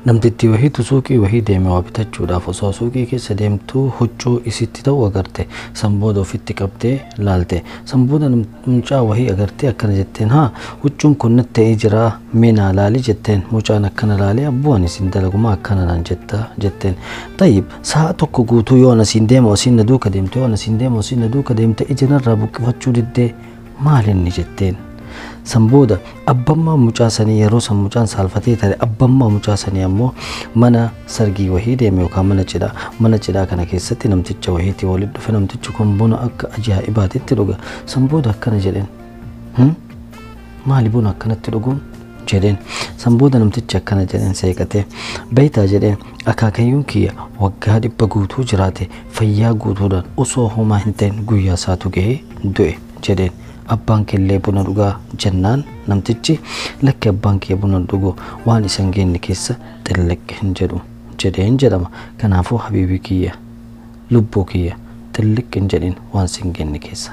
namtitti wahiitu suuqii wahii deeme waa bitachuudhaaf osoo suuqii keessa deemtuu huccuu isitti ta'u agarte sanbooda ofitti qabdee laalte sanbooda mucaa wahii agarte akkana jetteen haa huccuun kun natti ta'ee jira meena laali jetteen mucaan akkana laalee abbuun isin dalaguma akkana naan jetteen tayyib sa'a tokko guutuu yoo asiin deema asiin na duuka deemte yoo asiin deema asiin na duuka deemte ijinarraa buqqifachuu diddee maalinni jetteen sanbooda abbammaa mucaa sanii yeroo san mucaan saalfatee tare abbammaa mucaa sanii ammoo mana sargii wahii deeme yookaan mana cidhaa kana keessatti namticha wahiitti walitti dhufe namtichi kun buna akka ajaa'ibaatitti dhuga sanbooda akkana jedheen maali buna akkanatti dhuguun jedheen sanbooda namtichi akkana jedheen seeqatee beeytaa jedheen akaakayyuun kiyya waggaa 100 guutuu jiraate fayyaa guutuudhaan osoo homaa hin ta'in guyyaa isaatu gahee du'e jedheen abbaan keellee buna dhugaa jennaan namtichi lakki abbaan kee buna dhugu waan isan geenye keessa xilleqqe hin jedhu jedheen jedhama kanaafuu habiibii kiyya lubbuu kiyya xilleqqe hin jedhin waan isan geenye keessa